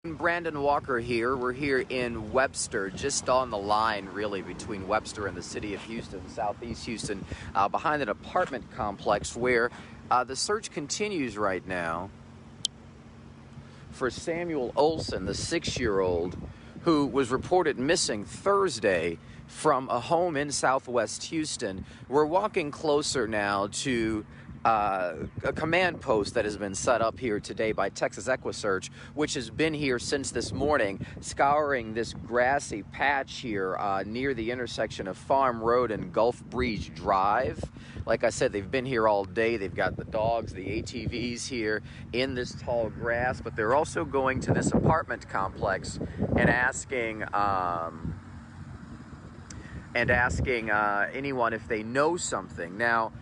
Brandon Walker here. We're here in Webster, just on the line, really, between Webster and the city of Houston, southeast Houston, behind an apartment complex where the search continues right now for Samuel Olson, the 6-year-old, who was reported missing Thursday from a home in southwest Houston. We're walking closer now to a command post that has been set up here today by Texas EquiSearch, which has been here since this morning, scouring this grassy patch here near the intersection of Farm Road and Gulf Breeze Drive. Like I said, they've been here all day. They've got the dogs, the ATVs here in this tall grass, but they're also going to this apartment complex and asking anyone if they know something. Now,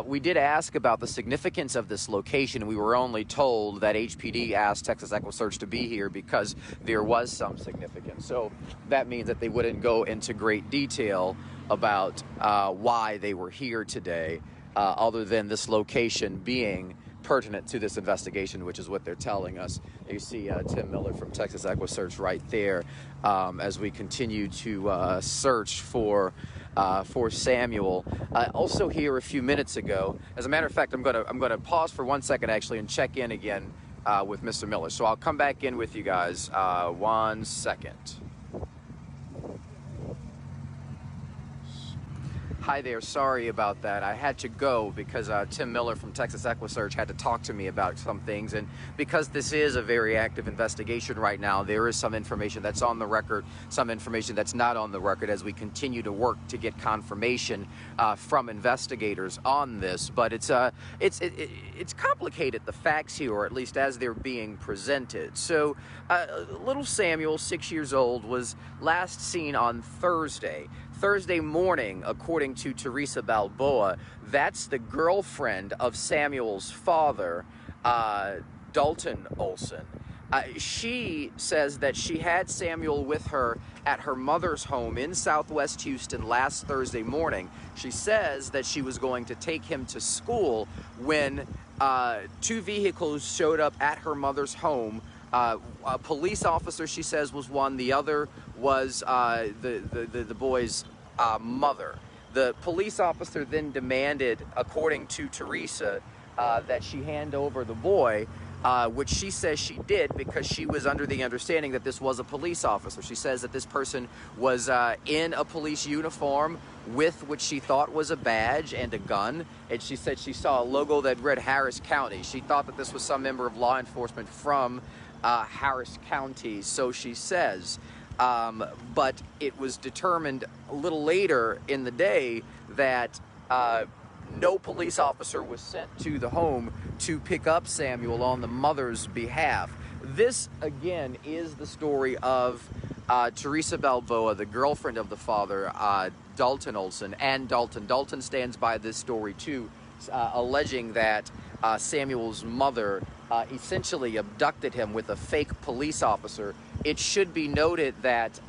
we did ask about the significance of this location, and we were only told that HPD asked Texas EquiSearch to be here because there was some significance. So that means that they wouldn't go into great detail about why they were here today, other than this location being pertinent to this investigation, which is what they're telling us. You see Tim Miller from Texas EquiSearch right there as we continue to search for Samuel. Also here a few minutes ago, as a matter of fact, I'm gonna pause for 1 second actually and check in again with Mr. Miller. So I'll come back in with you guys 1 second. Hi there, sorry about that. I had to go because Tim Miller from Texas EquiSearch had to talk to me about some things, and because this is a very active investigation right now, there is some information that's on the record, some information that's not on the record as we continue to work to get confirmation from investigators on this. But it's complicated, the facts here, or at least as they're being presented. So little Samuel, 6 years old, was last seen on Thursday morning, according to Theresa Balboa. That's the girlfriend of Samuel's father, Dalton Olson. She says that she had Samuel with her at her mother's home in southwest Houston last Thursday morning. She says that she was going to take him to school when two vehicles showed up at her mother's home. A police officer, she says, was one. The other was the boy's mother. The police officer then demanded, according to Theresa, that she hand over the boy, which she says she did because she was under the understanding that this was a police officer. She says that this person was in a police uniform with what she thought was a badge and a gun, and she said she saw a logo that read Harris County. She thought that this was some member of law enforcement from Harris County, so she says. But it was determined a little later in the day that no police officer was sent to the home to pick up Samuel on the mother's behalf. This, again, is the story of Theresa Balboa, the girlfriend of the father, Dalton Olson, and Dalton stands by this story too, alleging that Samuel's mother essentially abducted him with a fake police officer. It should be noted that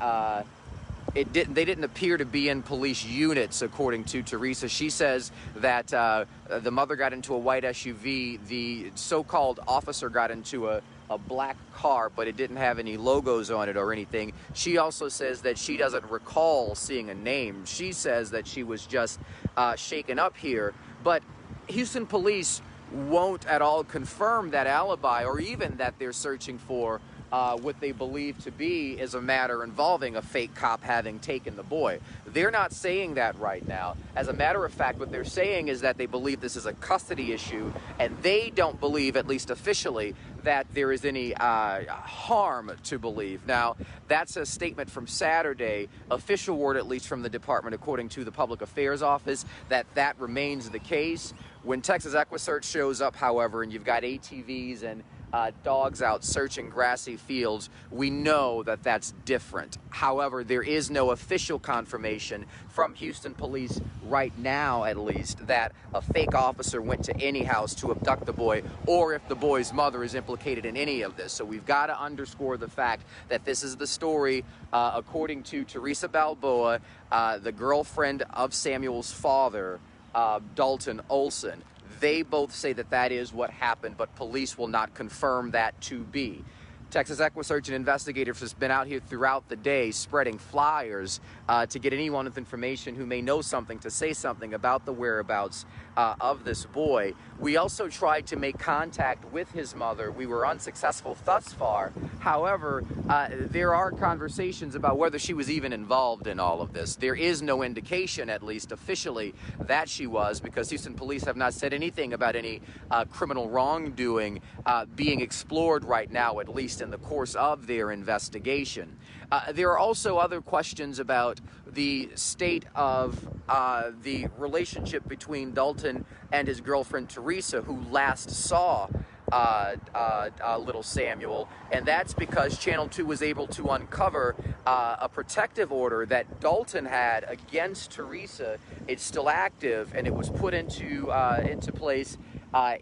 they didn't appear to be in police units, according to Theresa. She says that the mother got into a white SUV. The so-called officer got into a black car, but it didn't have any logos on it or anything. She also says that she doesn't recall seeing a name. She says that she was just shaken up here. But Houston police won't at all confirm that alibi, or even that they're searching for what they believe to be is a matter involving a fake cop having taken the boy. They're not saying that right now. As a matter of fact, what they're saying is that they believe this is a custody issue, and they don't believe, at least officially, that there is any harm to believe. Now, that's a statement from Saturday, official word at least from the department, according to the Public Affairs Office, that remains the case. When Texas EquiSearch shows up, however, and you've got ATVs and dogs out searching grassy fields, we know that that's different. However, there is no official confirmation from Houston police right now, at least, that a fake officer went to any house to abduct the boy, or if the boy's mother is implicated in any of this. So we've got to underscore the fact that this is the story, according to Theresa Balboa, the girlfriend of Samuel's father, Dalton Olson. They both say that that is what happened, but police will not confirm that to be. Texas EquiSearch and investigators has been out here throughout the day spreading flyers to get anyone with information who may know something to say something about the whereabouts of this boy. We also tried to make contact with his mother. We were unsuccessful thus far. However, there are conversations about whether she was even involved in all of this. There is no indication, at least officially, that she was, because Houston police have not said anything about any criminal wrongdoing being explored right now, at least in the course of their investigation. There are also other questions about the state of the relationship between Dalton and his girlfriend Theresa, who last saw little Samuel, and that's because Channel 2 was able to uncover a protective order that Dalton had against Theresa. It's still active, and it was put into place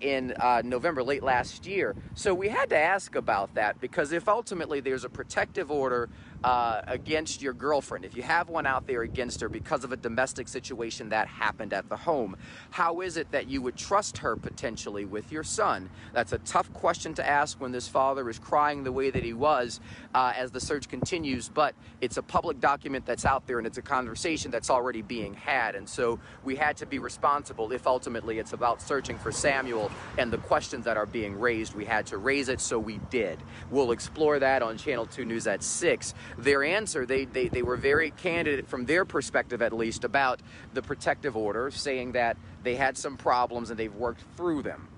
in November, late last year. So we had to ask about that, because if ultimately there's a protective order against your girlfriend, if you have one out there against her because of a domestic situation that happened at the home, how is it that you would trust her potentially with your son? That's a tough question to ask when this father is crying the way that he was as the search continues, but it's a public document that's out there, and it's a conversation that's already being had, and so we had to be responsible. If ultimately it's about searching for Samuel and the questions that are being raised, we had to raise it, so we did. We'll explore that on Channel 2 News at 6. Their answer, they were very candid from their perspective, at least, about the protective order, saying that they had some problems and they've worked through them.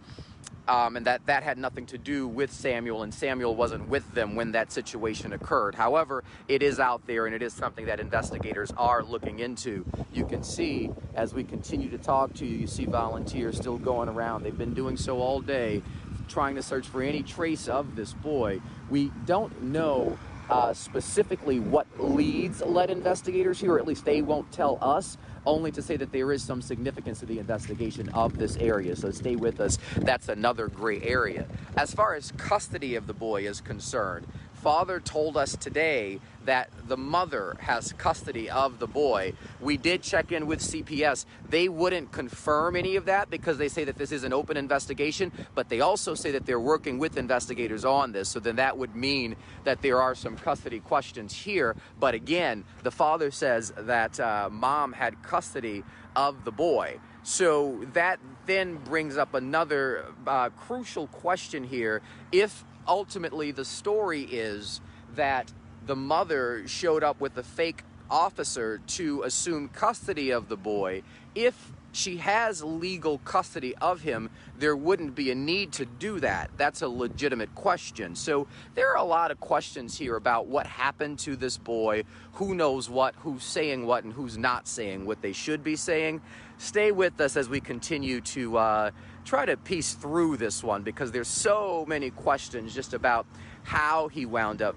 And that had nothing to do with Samuel, and Samuel wasn't with them when that situation occurred. However, it is out there, and it is something that investigators are looking into. You can see, as we continue to talk to you, you see volunteers still going around. They've been doing so all day, trying to search for any trace of this boy. We don't know specifically what leads led investigators here, or at least they won't tell us, only to say that there is some significance to the investigation of this area. So stay with us. That's another gray area. As far as custody of the boy is concerned, father told us today that the mother has custody of the boy. We did check in with CPS. They wouldn't confirm any of that because they say that this is an open investigation, but they also say that they're working with investigators on this. So then that would mean that there are some custody questions here. But again, the father says that mom had custody of the boy. So that then brings up another crucial question here. If ultimately the story is that the mother showed up with a fake officer to assume custody of the boy, if she has legal custody of him, there wouldn't be a need to do that. That's a legitimate question. So there are a lot of questions here about what happened to this boy, who knows what, who's saying what, and who's not saying what they should be saying. Stay with us as we continue to try to piece through this one, because there's so many questions just about how he wound up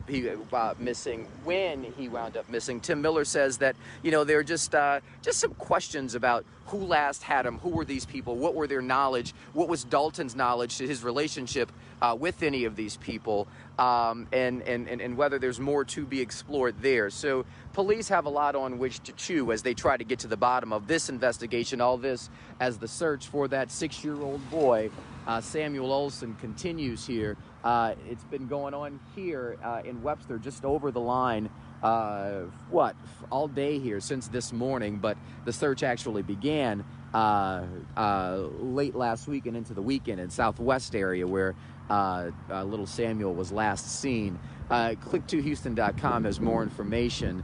missing, when he wound up missing. Tim Miller says that, you know, there are just some questions about who last had him, who were these people, what were their knowledge, what was Dalton's knowledge to his relationship with any of these people, and whether there's more to be explored there. So police have a lot on which to chew as they try to get to the bottom of this investigation, all this as the search for that 6-year-old boy, Samuel Olson, continues here. It's been going on here in Webster, just over the line, all day here since this morning, but the search actually began late last week and into the weekend in Southwest area where little Samuel was last seen. Click2Houston.com has more information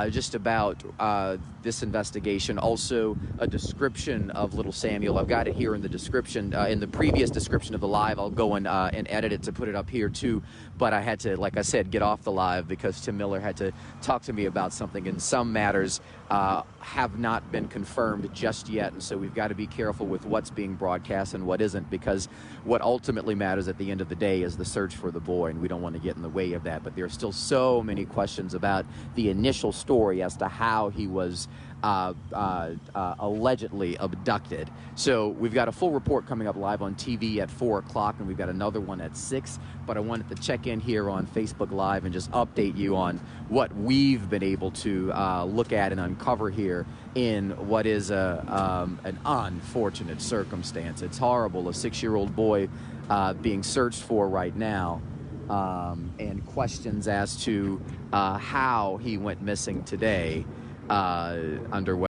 just about this investigation. Also, a description of little Samuel. I've got it here in the description, in the previous description of the live. I'll go and edit it to put it up here too. But I had to, like I said, get off the live because Tim Miller had to talk to me about something, and some matters have not been confirmed just yet. And so we've got to be careful with what's being broadcast and what isn't, because what ultimately matters at the end of the day is the search for the boy, and we don't want to get in the way of that. But there are still so many questions about the initial story as to how he was allegedly abducted. So we've got a full report coming up live on TV at 4 o'clock, and we've got another one at 6. But I wanted to check in here on Facebook Live and just update you on what we've been able to look at and uncover here in what is an unfortunate circumstance. It's horrible. A 6-year-old boy being searched for right now. and questions as to how he went missing today underway.